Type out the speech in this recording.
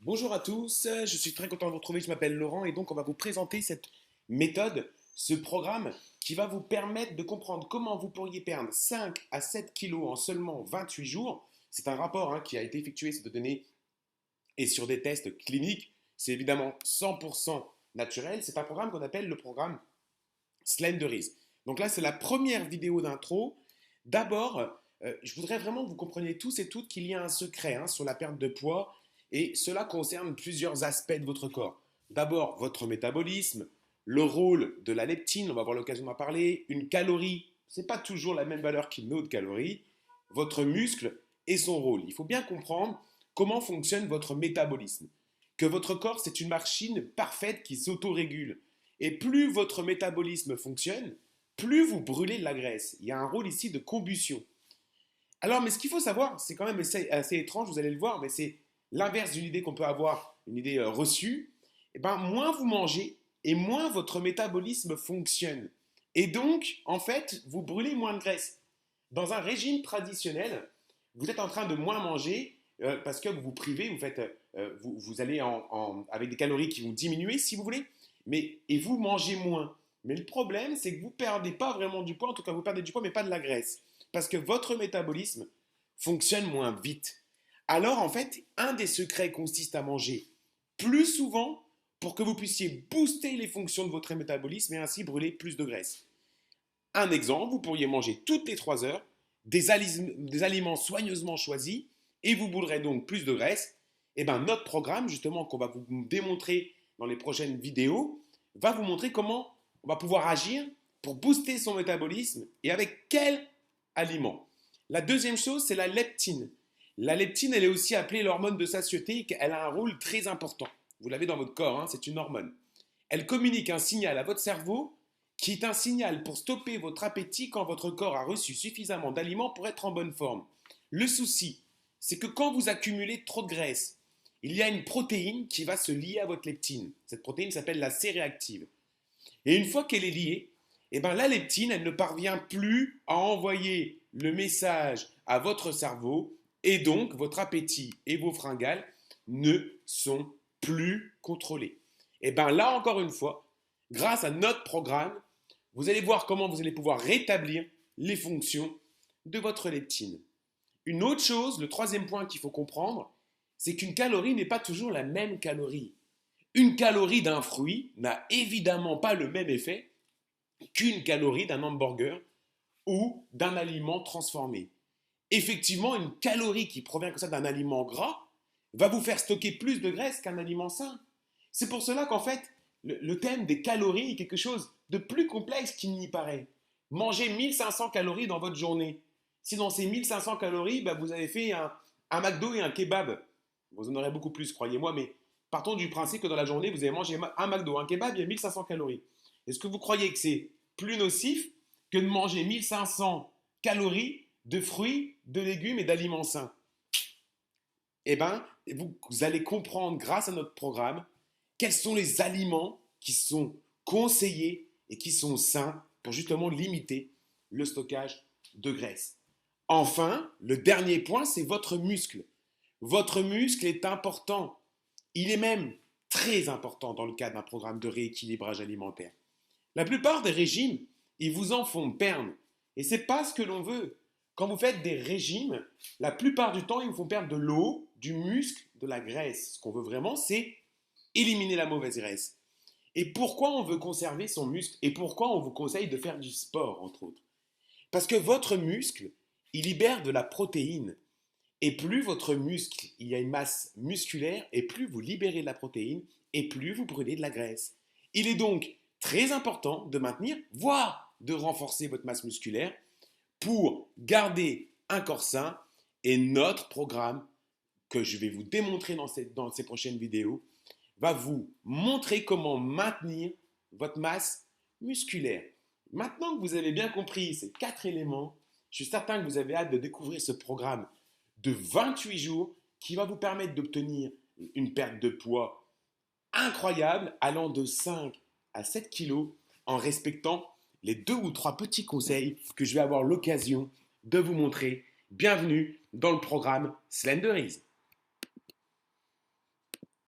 Bonjour à tous, je suis très content de vous retrouver, je m'appelle Laurent et donc on va vous présenter cette méthode, ce programme qui va vous permettre de comprendre comment vous pourriez perdre 5 à 7 kilos en seulement 28 jours. C'est un rapport qui a été effectué sur des données et sur des tests cliniques. C'est évidemment 100% naturel. C'est un programme qu'on appelle le programme Slenderise. Donc là, c'est la première vidéo d'intro. D'abord, je voudrais vraiment que vous compreniez tous et toutes qu'il y a un secret sur la perte de poids et cela concerne plusieurs aspects de votre corps. D'abord, votre métabolisme, le rôle de la leptine, on va avoir l'occasion d'en parler, une calorie, ce n'est pas toujours la même valeur qu'une autre calorie, votre muscle et son rôle. Il faut bien comprendre comment fonctionne votre métabolisme. Que votre corps, c'est une machine parfaite qui s'autorégule. Et plus votre métabolisme fonctionne, plus vous brûlez de la graisse. Il y a un rôle ici de combustion. Alors, mais ce qu'il faut savoir, c'est quand même assez étrange, vous allez le voir, mais c'est l'inverse d'une idée qu'on peut avoir, une idée reçue. Et ben, moins vous mangez et moins votre métabolisme fonctionne. Et donc, en fait, vous brûlez moins de graisse. Dans un régime traditionnel, vous êtes en train de moins manger parce que vous vous privez, vous allez avec des calories qui vont diminuer si vous voulez, et vous mangez moins. Mais le problème, c'est que vous ne perdez pas vraiment du poids, en tout cas vous perdez du poids, mais pas de la graisse. Parce que votre métabolisme fonctionne moins vite. Alors en fait, un des secrets consiste à manger plus souvent pour que vous puissiez booster les fonctions de votre métabolisme et ainsi brûler plus de graisse. Un exemple, vous pourriez manger toutes les 3 heures des aliments soigneusement choisis et vous brûlerez donc plus de graisse. Et bien notre programme, justement, qu'on va vous démontrer dans les prochaines vidéos, va vous montrer comment on va pouvoir agir pour booster son métabolisme et avec quels aliments. La deuxième chose, c'est la leptine. La leptine, elle est aussi appelée l'hormone de satiété, elle a un rôle très important. Vous l'avez dans votre corps, c'est une hormone. Elle communique un signal à votre cerveau qui est un signal pour stopper votre appétit quand votre corps a reçu suffisamment d'aliments pour être en bonne forme. Le souci, c'est que quand vous accumulez trop de graisse, il y a une protéine qui va se lier à votre leptine. Cette protéine s'appelle la C-réactive. Et une fois qu'elle est liée, la leptine, elle ne parvient plus à envoyer le message à votre cerveau et donc votre appétit et vos fringales ne sont plus contrôlés. Et bien là, encore une fois, grâce à notre programme, vous allez voir comment vous allez pouvoir rétablir les fonctions de votre leptine. Une autre chose, le troisième point qu'il faut comprendre, c'est qu'une calorie n'est pas toujours la même calorie. Une calorie d'un fruit n'a évidemment pas le même effet qu'une calorie d'un hamburger ou d'un aliment transformé. Effectivement, une calorie qui provient comme ça d'un aliment gras va vous faire stocker plus de graisse qu'un aliment sain. C'est pour cela qu'en fait, le thème des calories est quelque chose de plus complexe qu'il n'y paraît. Mangez 1500 calories dans votre journée. Si dans ces 1500 calories, vous avez fait un McDo et un kebab, vous en aurez beaucoup plus, croyez-moi, mais partons du principe que dans la journée, vous avez mangé un McDo, un kebab, il y a 1500 calories. Est-ce que vous croyez que c'est plus nocif que de manger 1500 calories de fruits, de légumes et d'aliments sains? Eh bien, vous allez comprendre grâce à notre programme quels sont les aliments qui sont conseillés et qui sont sains pour justement limiter le stockage de graisse. Enfin, le dernier point, c'est votre muscle. Votre muscle est important. Il est même très important dans le cadre d'un programme de rééquilibrage alimentaire. La plupart des régimes, ils vous en font perdre. Et ce n'est pas ce que l'on veut. Quand vous faites des régimes, la plupart du temps, ils vous font perdre de l'eau, du muscle, de la graisse. Ce qu'on veut vraiment, c'est éliminer la mauvaise graisse. Et pourquoi on veut conserver son muscle et pourquoi on vous conseille de faire du sport, entre autres? Parce que votre muscle, il libère de la protéine. Et plus votre muscle, il y a une masse musculaire, et plus vous libérez de la protéine, et plus vous brûlez de la graisse. Il est donc très important de maintenir, voire de renforcer votre masse musculaire pour garder un corps sain. Et notre programme, que je vais vous démontrer dans ces prochaines vidéos, va vous montrer comment maintenir votre masse musculaire. Maintenant que vous avez bien compris ces 4 éléments, je suis certain que vous avez hâte de découvrir ce programme de 28 jours qui va vous permettre d'obtenir une perte de poids incroyable allant de 5 à 7 kilos en respectant les 2 ou 3 petits conseils que je vais avoir l'occasion de vous montrer. Bienvenue dans le programme Slenderise.